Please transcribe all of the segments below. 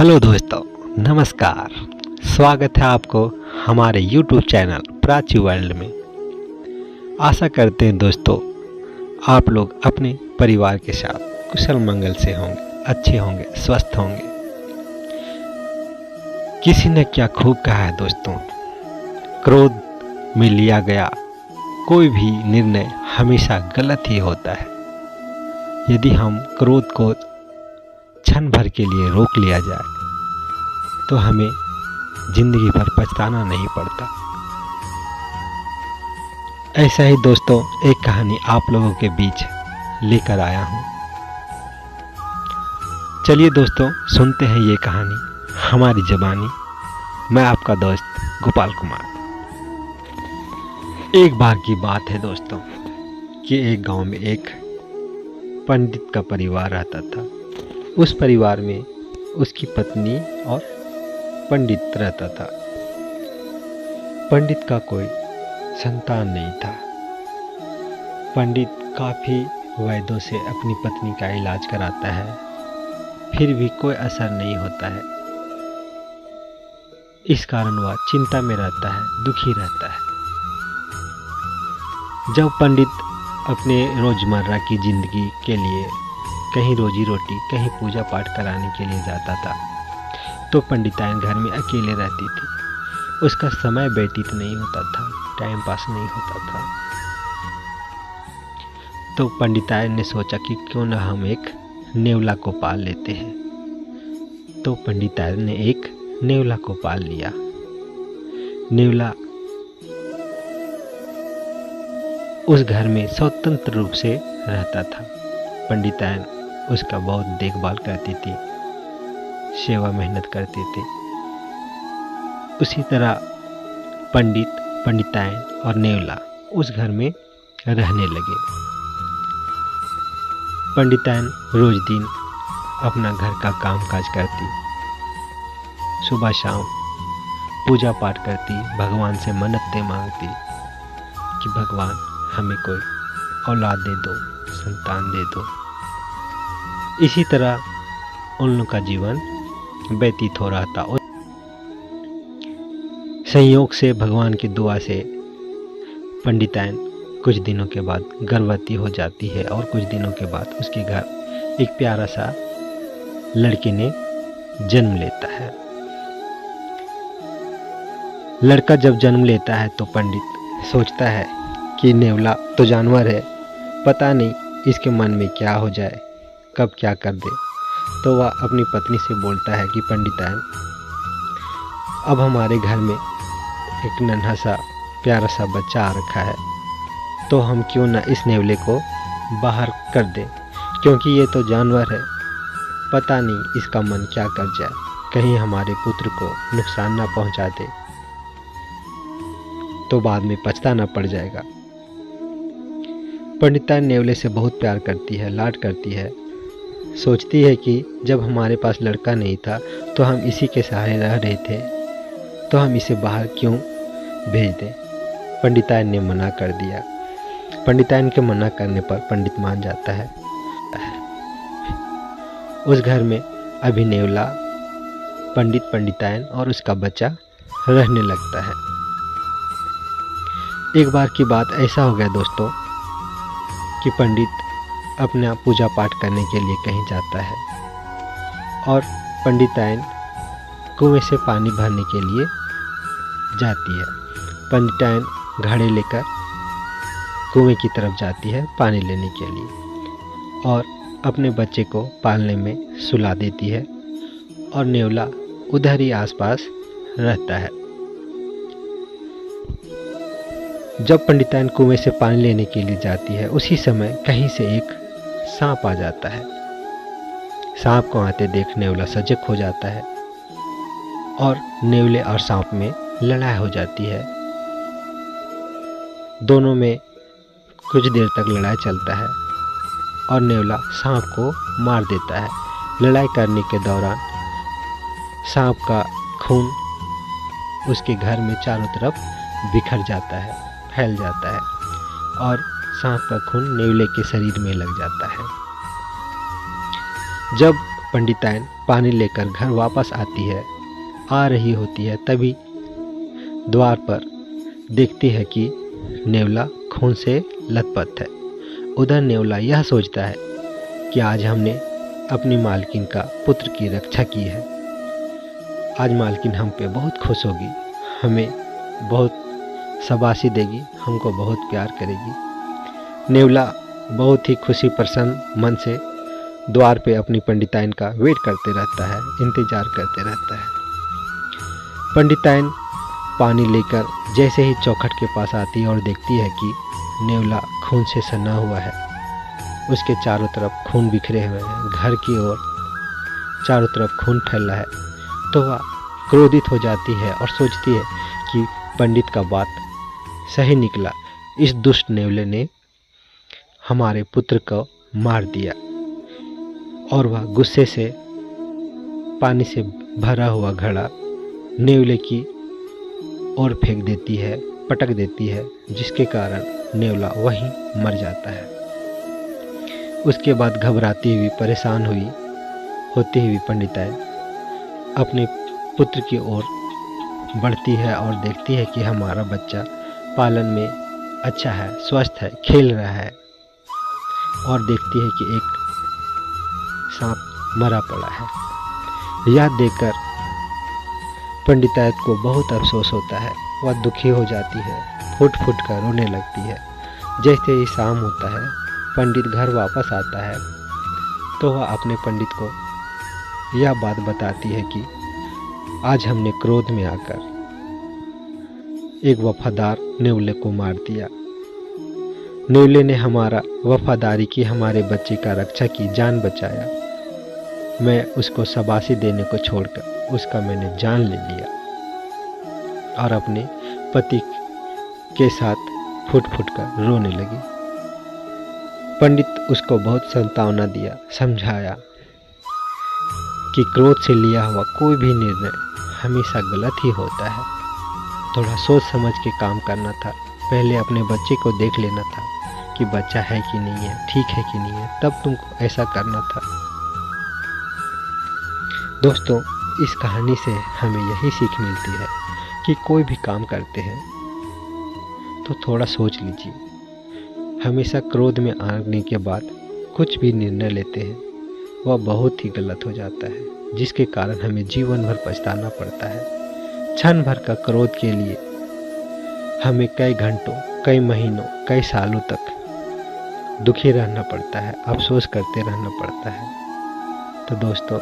Hello दोस्तों, नमस्कार। स्वागत है आपको हमारे YouTube चैनल प्राची वर्ल्ड में। आशा करते हैं दोस्तों आप लोग अपने परिवार के साथ कुशल मंगल से होंगे, अच्छे होंगे, स्वस्थ होंगे। किसी ने क्या खूब कहा है दोस्तों, क्रोध में लिया गया कोई भी निर्णय हमेशा गलत ही होता है। यदि हम क्रोध को क्षण भर के लिए रोक लिया जाए तो हमें जिंदगी भर पछताना नहीं पड़ता। ऐसा ही दोस्तों एक कहानी आप लोगों के बीच लेकर आया हूं। चलिए दोस्तों सुनते हैं ये कहानी हमारी ज़बानी। मैं आपका दोस्त गोपाल कुमार। एक बार की बात है दोस्तों कि एक गांव में एक पंडित का परिवार रहता था। उस परिवार में उसकी पत्नी और पंडित रहता था। पंडित का कोई संतान नहीं था। पंडित काफ़ी वैद्यों से अपनी पत्नी का इलाज कराता है, फिर भी कोई असर नहीं होता है। इस कारण वह चिंता में रहता है, दुखी रहता है। जब पंडित अपने रोज़मर्रा की ज़िंदगी के लिए कहीं रोजी रोटी, कहीं पूजा पाठ कराने के लिए जाता था तो पंडिताइन घर में अकेले रहती थी। उसका समय व्यतीत नहीं होता था, टाइम पास नहीं होता था। तो पंडिताइन ने सोचा कि क्यों न हम एक नेवला को पाल लेते हैं। तो पंडिताइन ने एक नेवला को पाल लिया। नेवला उस घर में स्वतंत्र रूप से रहता था। पंडिताइन उसका बहुत देखभाल करती थी, सेवा मेहनत करते थे। उसी तरह पंडित, पंडिताइन और नेवला उस घर में रहने लगे। पंडिताइन रोज दिन अपना घर का कामकाज करती, सुबह शाम पूजा पाठ करती, भगवान से मन्नतें मांगती कि भगवान हमें कोई औलाद दे दो, संतान दे दो। इसी तरह उन लोगों का जीवन व्यतीत हो रहा था। संयोग से भगवान की दुआ से पंडिताइन कुछ दिनों के बाद गर्भवती हो जाती है और कुछ दिनों के बाद उसके घर एक प्यारा सा लड़के ने जन्म लेता है। लड़का जब जन्म लेता है तो पंडित सोचता है कि नेवला तो जानवर है, पता नहीं इसके मन में क्या हो जाए, कब क्या कर दे। तो वह अपनी पत्नी से बोलता है कि पंडिताइन, अब हमारे घर में एक नन्हा सा प्यारा सा बच्चा आ रखा है, तो हम क्यों ना इस नेवले को बाहर कर दें, क्योंकि ये तो जानवर है, पता नहीं इसका मन क्या कर जाए, कहीं हमारे पुत्र को नुकसान ना पहुंचा दे तो बाद में पछताना पड़ जाएगा। पंडिताइन नेवले से बहुत प्यार करती है, लाड करती है। सोचती है कि जब हमारे पास लड़का नहीं था तो हम इसी के सहारे रह रहे थे, तो हम इसे बाहर क्यों भेज दें। पंडिताइन ने मना कर दिया। पंडिताइन के मना करने पर पंडित मान जाता है। उस घर में अभी नेवला, पंडित, पंडिताइन और उसका बच्चा रहने लगता है। एक बार की बात ऐसा हो गया दोस्तों कि पंडित अपना पूजा पाठ करने के लिए कहीं जाता है और पंडिताइन कुएं से पानी भरने के लिए जाती है। पंडिताइन घड़े लेकर कुएं की तरफ जाती है पानी लेने के लिए और अपने बच्चे को पालने में सुला देती है और नेवला उधर ही आसपास रहता है। जब पंडिताइन कुएं से पानी लेने के लिए जाती है उसी समय कहीं से एक सांप आ जाता है। सांप को आते देख नेवला सजग हो जाता है और नेवले और सांप में लड़ाई हो जाती है। दोनों में कुछ देर तक लड़ाई चलता है और नेवला सांप को मार देता है। लड़ाई करने के दौरान सांप का खून उसके घर में चारों तरफ बिखर जाता है, फैल जाता है और सांप का खून नेवले के शरीर में लग जाता है। जब पंडिताइन पानी लेकर घर वापस आती है, आ रही होती है, तभी द्वार पर देखती है कि नेवला खून से लथपथ है। उधर नेवला यह सोचता है कि आज हमने अपनी मालकिन का पुत्र की रक्षा की है, आज मालकिन हम पे बहुत खुश होगी, हमें बहुत शाबाशी देगी, हमको बहुत प्यार करेगी। नेवला बहुत ही खुशी प्रसन्न मन से द्वार पे अपनी पंडिताइन का वेट करते रहता है, इंतज़ार करते रहता है। पंडिताइन पानी लेकर जैसे ही चौखट के पास आती है और देखती है कि नेवला खून से सना हुआ है, उसके चारों तरफ खून बिखरे हुए हैं, घर की ओर चारों तरफ खून फैला है, तो वह क्रोधित हो जाती है और सोचती है कि पंडित का बात सही निकला, इस दुष्ट नेवले ने हमारे पुत्र को मार दिया। और वह गुस्से से पानी से भरा हुआ घड़ा नेवले की ओर फेंक देती है, पटक देती है, जिसके कारण नेवला वहीं मर जाता है। उसके बाद घबराती हुई, परेशान होती हुई पंडिताइन अपने पुत्र की ओर बढ़ती है और देखती है कि हमारा बच्चा पालन में अच्छा है, स्वस्थ है, खेल रहा है, और देखती है कि एक सांप मरा पड़ा है। यह देखकर पंडिताइन को बहुत अफसोस होता है, वह दुखी हो जाती है, फूट फूट कर रोने लगती है। जैसे ही शाम होता है, पंडित घर वापस आता है, तो वह अपने पंडित को यह बात बताती है कि आज हमने क्रोध में आकर एक वफादार नेवले को मार दिया। नेवले ने हमारा वफादारी की, हमारे बच्चे का रक्षा की, जान बचाया। मैं उसको शाबाशी देने को छोड़कर उसका मैंने जान ले लिया और अपने पति के साथ फुट फुट कर रोने लगी। पंडित उसको बहुत सांत्वना दिया, समझाया कि क्रोध से लिया हुआ कोई भी निर्णय हमेशा गलत ही होता है, थोड़ा सोच समझ के काम करना था, पहले अपने बच्चे को देख लेना था कि बच्चा है कि नहीं है, ठीक है कि नहीं है, तब तुमको ऐसा करना था। दोस्तों, इस कहानी से हमें यही सीख मिलती है कि कोई भी काम करते हैं तो थोड़ा सोच लीजिए। हमेशा क्रोध में आने के बाद कुछ भी निर्णय लेते हैं वह बहुत ही गलत हो जाता है, जिसके कारण हमें जीवन भर पछताना पड़ता है। क्षण भर का क्रोध के लिए हमें कई घंटों, कई महीनों, कई सालों तक दुखी रहना पड़ता है, अफसोस करते रहना पड़ता है। तो दोस्तों,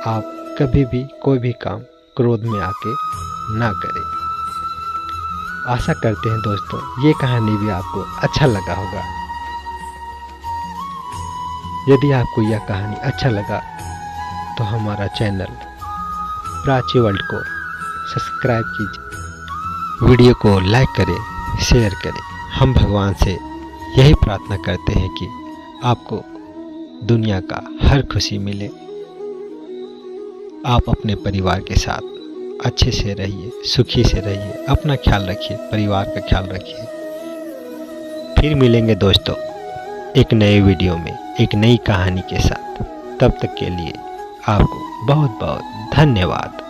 आप कभी भी कोई भी काम क्रोध में आके ना करें। आशा करते हैं दोस्तों ये कहानी भी आपको अच्छा लगा होगा। यदि आपको यह कहानी अच्छा लगा तो हमारा चैनल प्राची वर्ल्ड को सब्सक्राइब कीजिए, वीडियो को लाइक करें, शेयर करें। हम भगवान से यही प्रार्थना करते हैं कि आपको दुनिया का हर खुशी मिले, आप अपने परिवार के साथ अच्छे से रहिए, सुखी से रहिए, अपना ख्याल रखिए, परिवार का ख्याल रखिए। फिर मिलेंगे दोस्तों एक नए वीडियो में एक नई कहानी के साथ। तब तक के लिए आपको बहुत बहुत धन्यवाद।